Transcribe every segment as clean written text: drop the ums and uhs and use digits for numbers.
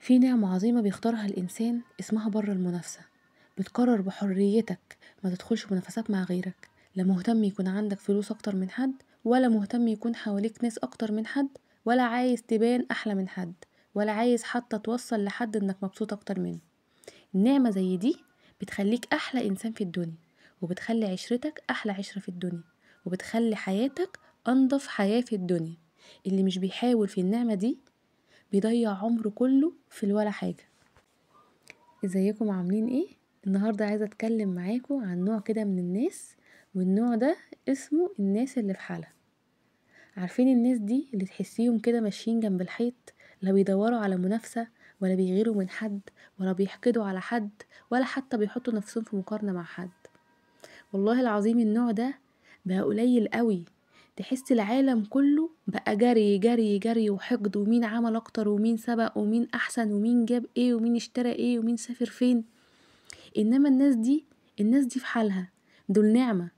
في نعمة عظيمة بيختارها الإنسان اسمها بر المنافسة. بتقرر بحريتك ما تدخلش منافسات مع غيرك، لا مهتم يكون عندك فلوس أكتر من حد، ولا مهتم يكون حواليك ناس أكتر من حد، ولا عايز تبان أحلى من حد، ولا عايز حتى توصل لحد إنك مبسوط أكتر منه. النعمة زي دي بتخليك أحلى إنسان في الدنيا، وبتخلي عشرتك أحلى عشرة في الدنيا، وبتخلي حياتك أنظف حياة في الدنيا. اللي مش بيحاول في النعمة دي بيضيع عمره كله في الولا حاجة. ازيكم عاملين ايه؟ النهاردة عايزة اتكلم معاكم عن نوع كده من الناس، والنوع ده اسمه الناس اللي في حالها. عارفين الناس دي اللي تحسيهم كده ماشيين جنب الحيط، لا بيدوروا على منافسة، ولا بيغيروا من حد، ولا بيحقدوا على حد، ولا حتى بيحطوا نفسهم في مقارنة مع حد. والله العظيم النوع ده بقى قليل قوي. تحس العالم كله بقى جري جري جري وحقد، ومين عمل اكتر، ومين سبق، ومين احسن، ومين جاب ايه، ومين اشترى ايه، ومين سافر فين. انما الناس دي في حالها، دول نعمة.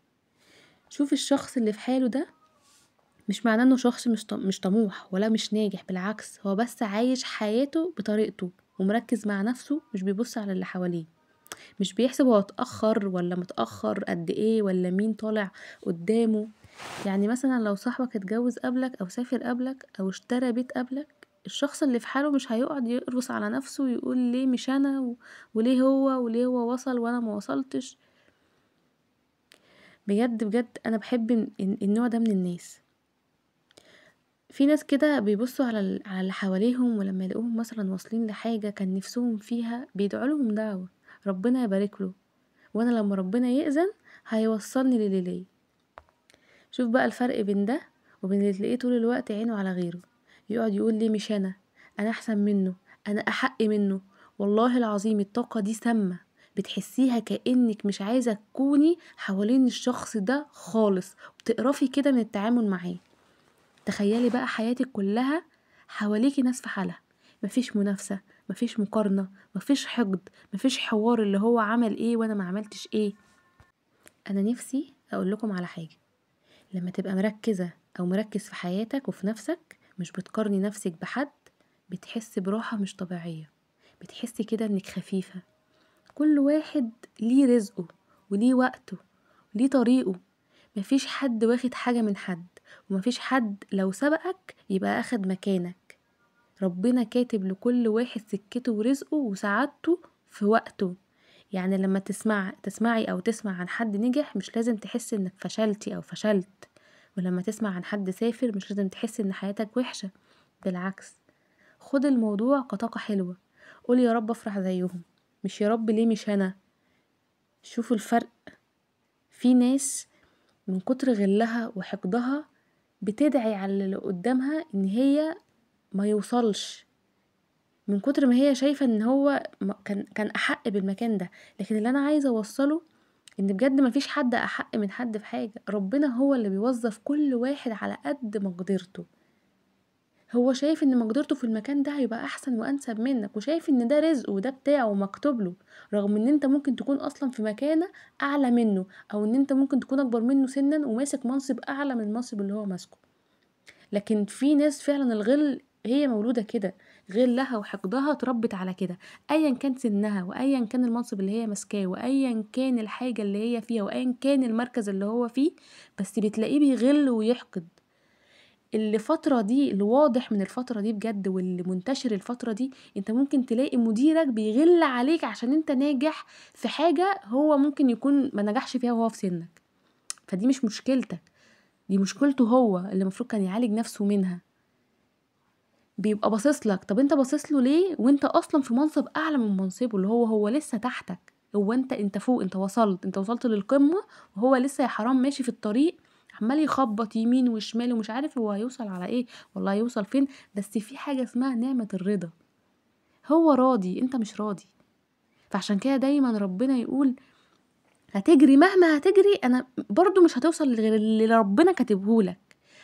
شوف الشخص اللي في حاله ده، مش معناه انه شخص مش طموح ولا مش ناجح، بالعكس هو بس عايش حياته بطريقته ومركز مع نفسه، مش بيبص على اللي حواليه، مش بيحسب هو اتأخر ولا متأخر قد ايه، ولا مين طالع قدامه. يعني مثلا لو صاحبك اتجوز قبلك او سافر قبلك او اشترى بيت قبلك، الشخص اللي في حاله مش هيقعد يقرص على نفسه ويقول ليه مش انا وليه هو وصل وانا ما وصلتش. بجد بجد انا بحب النوع ده من الناس. في ناس كده بيبصوا على اللي حواليهم، ولما يلاقوهم مثلا واصلين لحاجة كان نفسهم فيها بيدعوا لهم دعوة ربنا يبارك له، وانا لما ربنا يأذن هيوصلني للي ليه. شوف بقى الفرق بين ده وبين اللي تلاقيه طول الوقت عينه على غيره، يقعد يقول ليه مش انا احسن منه، انا احق منه. والله العظيم الطاقة دي سامة، بتحسيها كأنك مش عايزة تكوني حوالين الشخص ده خالص، وبتقرفي كده من التعامل معاه. تخيلي بقى حياتك كلها حواليكي ناس في حالها، مفيش منافسة، مفيش مقارنة، مفيش حقد، مفيش حوار اللي هو عمل ايه وانا ما عملتش ايه. انا نفسي اقول لكم على حاجة. لما تبقى مركزة او مركز في حياتك وفي نفسك، مش بتقارني نفسك بحد، بتحس براحة مش طبيعية، بتحسي كده انك خفيفة. كل واحد ليه رزقه وليه وقته وليه طريقه. مفيش حد واخد حاجة من حد، ومفيش حد لو سبقك يبقى اخد مكانك. ربنا كاتب لكل واحد سكته ورزقه وسعادته في وقته. يعني لما تسمعي او تسمع عن حد نجح، مش لازم تحس انك فشلتي او فشلت. ولما تسمع عن حد سافر، مش لازم تحس ان حياتك وحشة، بالعكس. خد الموضوع كطاقة حلوة، قول يا رب افرح زيهم، مش يا رب ليه مش انا. شوفوا الفرق. في ناس من كتر غلها وحقدها بتدعي على اللي قدامها ان هي ما يوصلش، من كتر ما هي شايفة ان هو كان احق بالمكان ده. لكن اللي انا عايزة اوصله ان بجد مفيش حد احق من حد في حاجة، ربنا هو اللي بيوظف كل واحد على قد مقدرته. هو شايف ان مقدرته في المكان ده هيبقى احسن وانسب منك، وشايف ان ده رزقه وده بتاعه ومكتوب له، رغم ان انت ممكن تكون اصلا في مكانة اعلى منه، او ان انت ممكن تكون اكبر منه سنا وماسك منصب اعلى من المنصب اللي هو ماسكه. لكن في ناس فعلا الغل هي مولودة كده، غلها وحقدها اتربت على كده، ايا كان سنها، وايا كان المنصب اللي هي ماسكاه، وايا كان الحاجة اللي هي فيها، وايا كان المركز اللي هو فيه، بس بتلاقيه بيغل ويحقد. اللي فترة دي، اللي واضح من الفترة دي بجد واللي منتشر الفترة دي، انت ممكن تلاقي مديرك بيغل عليك عشان انت ناجح في حاجة هو ممكن يكون ما نجحش فيها وهو في سنك. فدي مش مشكلتك، دي مشكلته هو اللي المفروض كان يعالج نفسه منها. بيبقى باصص لك، طب انت باصص له ليه وانت اصلا في منصب اعلى من منصبه، اللي هو لسه تحتك. هو انت فوق، انت وصلت للقمة، وهو لسه يا حرام ماشي في الطريق، عمال يخبط يمين وشمال ومش عارف هو هيوصل على ايه، والله هيوصل فين. بس في حاجة اسمها نعمة الرضا، هو راضي انت مش راضي. فعشان كده دايما ربنا يقول هتجري، مهما هتجري انا برضو مش هتوصل غير اللي ربنا كاتبهولك.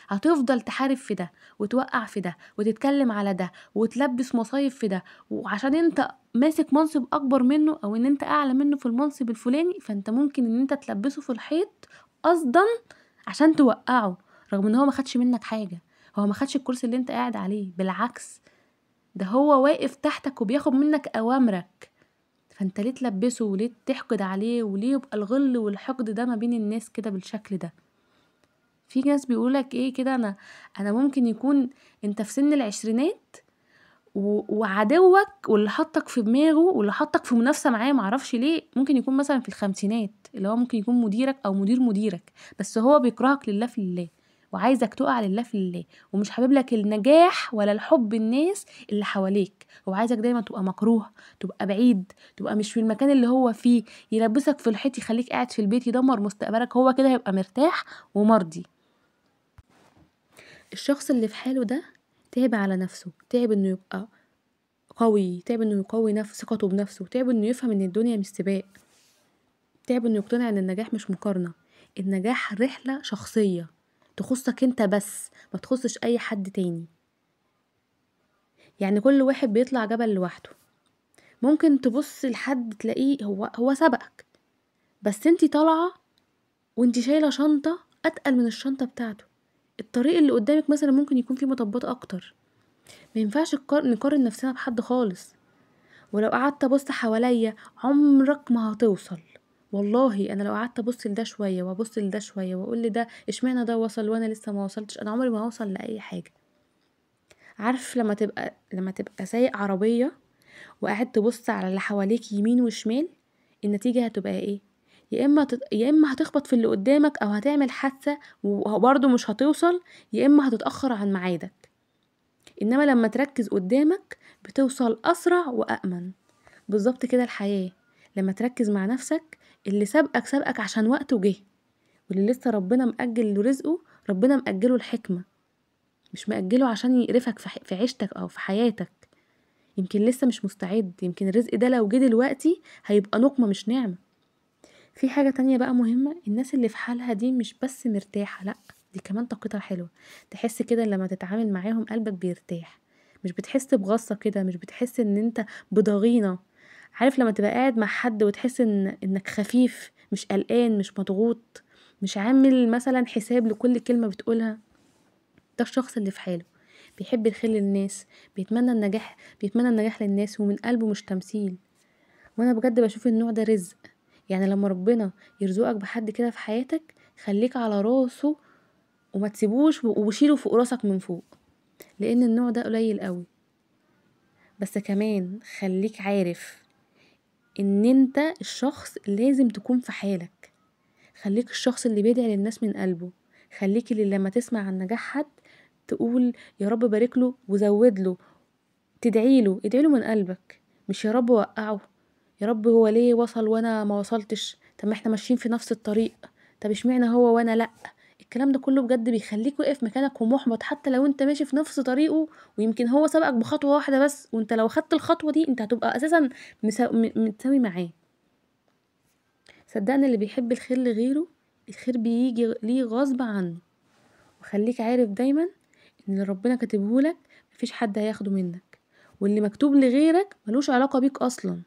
هتفضل تحارب في ده وتوقع في ده وتتكلم على ده وتلبس مصايب في ده، وعشان انت ماسك منصب اكبر منه او ان انت اعلى منه في المنصب الفلاني، فانت ممكن ان انت تلبسه في الحيط قصدا عشان توقعه، رغم ان هو ما خدش منك حاجة. هو ما خدش الكرسي اللي انت قاعد عليه، بالعكس. ده هو واقف تحتك وبياخد منك اوامرك، فانت ليه تلبسه وليه تحقد عليه وليه يبقى الغل والحقد ده ما بين الناس كده بالشكل ده؟ في ناس بيقولك ايه كده، انا ممكن يكون انت في سن العشرينات وعدوك واللي حطك في دماغه واللي حطك في منافسة معاه معرفش ليه ممكن يكون مثلا في الخمسينات، اللي هو ممكن يكون مديرك او مدير مديرك، بس هو بيكرهك لله في لله وعايزك تقع لله في لله، ومش حابب لك النجاح ولا الحب الناس اللي حواليك، هو عايزك دايما تبقى مكروه، تبقى بعيد، تبقى مش في المكان اللي هو فيه، يلبسك في الحيط، يخليك قاعد في البيت، يدمر مستقبلك، هو كده هيبقى مرتاح ومرضي. الشخص اللي في حاله ده تعب على نفسه، تعب انه يبقى قوي، تعب انه يقوي ثقته بنفسه، تعب انه يفهم ان الدنيا مش سباق، تعب انه يقتنع ان النجاح مش مقارنة، النجاح رحلة شخصية تخصك انت بس، ما تخصش اي حد تاني. يعني كل واحد بيطلع جبل لوحده، ممكن تبص لحد تلاقيه هو سبقك، بس انتي طالعة وانتي شايلة شنطة اتقل من الشنطة بتاعته، الطريق اللي قدامك مثلا ممكن يكون فيه مطبات اكتر، ما ينفعش نقارن نفسنا بحد خالص. ولو قعدت ابص حواليا عمرك ما هتوصل، والله انا لو قعدت ابص لده شويه وابص لده شويه واقول لده اشمعنى ده وصل وانا لسه ما وصلتش، انا عمري ما هوصل لاي حاجه. عارف لما تبقى سايق عربيه وقاعد تبص على اللي حواليك يمين وشمال، النتيجه هتبقى ايه؟ يا اما هتخبط في اللي قدامك او هتعمل حادثه وبرضه مش هتوصل، يا اما هتتاخر عن ميعادك. انما لما تركز قدامك بتوصل اسرع وامن. بالظبط كده الحياة، لما تركز مع نفسك، اللي سبقك عشان وقته جه، واللي لسه ربنا مأجل له رزقه، ربنا مأجله الحكمة، مش مأجله عشان يقرفك في عيشتك أو في حياتك. يمكن لسه مش مستعد، يمكن الرزق ده لو جه دلوقتي هيبقى نقمة مش نعمة. في حاجة تانية بقى مهمة، الناس اللي في حالها دي مش بس مرتاحة، لأ، دي كمان طاقتها حلوة، تحس كده لما تتعامل معاهم قلبك بيرتاح، مش بتحس بغصة كده، مش بتحس ان انت بضغينة. عارف لما تبقى قاعد مع حد وتحس انك خفيف، مش قلقان، مش مضغوط، مش عامل مثلا حساب لكل كلمة بتقولها، ده الشخص اللي في حاله، بيحب الخير للناس، بيتمنى النجاح للناس ومن قلبه مش تمثيل. وانا بجد بشوف النوع ده رزق، يعني لما ربنا يرزقك بحد كده في حياتك، خليك على راسه وما تسيبوش وشيله فوق راسك من فوق، لان النوع ده قليل قوي. بس كمان خليك عارف ان انت الشخص اللي لازم تكون في حالك، خليك الشخص اللي بيدعي للناس من قلبه، خليك اللي لما تسمع عن نجاح حد تقول يا رب بارك له وزود له، ادعي له من قلبك، مش يا رب وقعه، يا رب هو ليه وصل وانا ما وصلتش، طب ما احنا ماشيين في نفس الطريق، طب اشمعنى هو وانا لا. الكلام ده كله بجد بيخليك واقف مكانك ومحبط، حتى لو انت ماشي في نفس طريقه ويمكن هو سبقك بخطوة واحدة بس، وانت لو خدت الخطوة دي انت هتبقى اساسا متساوي معاه. صدقني اللي بيحب الخير لغيره الخير بيجي ليه غصب عنه، وخليك عارف دايما ان اللي ربنا كاتبهولك مفيش حد هياخده منك، واللي مكتوب لغيرك ملوش علاقة بيك اصلا.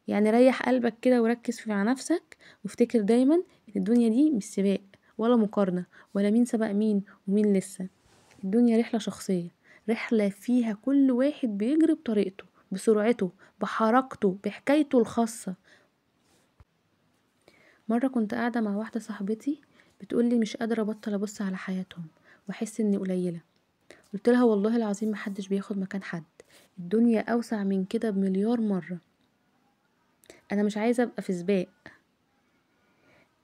يعني ريح قلبك كده وركز مع نفسك، وافتكر دايما ان الدنيا دي مش سباق ولا مقارنة ولا مين سبق مين ومين لسه، الدنيا رحلة شخصية، رحلة فيها كل واحد بيجري بطريقته، بسرعته، بحركته، بحكايته الخاصة. مرة كنت قاعدة مع واحدة صاحبتي بتقولي مش قادرة ابطل ابص على حياتهم واحس اني قليلة، قلت لها والله العظيم محدش بياخد مكان حد، الدنيا اوسع من كده بمليار مرة. انا مش عايزة ابقى في سباق،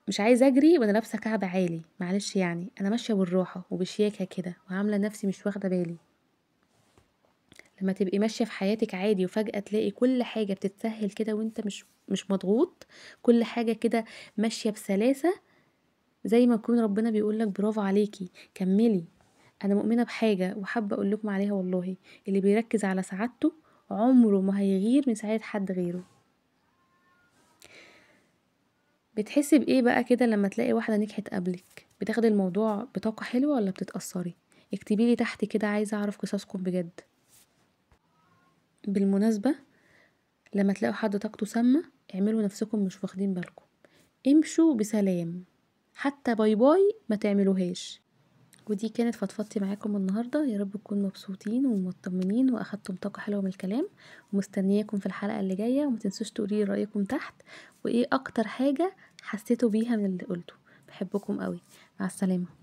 مش عايزة اجري وانا لابسة كعب عالي، معلش يعني انا ماشية بالراحة وبشياكة كده وعاملة نفسي مش واخدة بالي. لما تبقي ماشية في حياتك عادي وفجأة تلاقي كل حاجة بتتسهل كده وانت مش مضغوط، كل حاجة كده ماشية بسلاسة، زي ما يكون ربنا بيقولك برافو عليكي كملي. انا مؤمنة بحاجة وحابة اقول لكم عليها، والله اللي بيركز على سعادته عمره ما هيغير من سعادة حد غيره. بتحسي بايه بقى كده لما تلاقي واحدة نجحت قبلك؟ بتاخدي الموضوع بطاقة حلوة ولا بتتأثري؟ اكتبيلي تحت كده، عايزة اعرف قصصكم بجد. بالمناسبة، لما تلاقوا حد طاقته سامة اعملوا نفسكم مش واخدين بالكم، امشوا بسلام، حتى باي باي ما تعملوهاش، ودي كانت فضفضتي معاكم النهارده، يا رب تكونوا مبسوطين ومطمنين واخدتم طاقة حلوة من الكلام، ومستنياكم في الحلقة اللي جاية، وما تنسوش تقولي لي رأيكم تحت، وايه اكتر حاجة حسيتوا بيها من اللي قلته. بحبكم قوي. مع السلامة.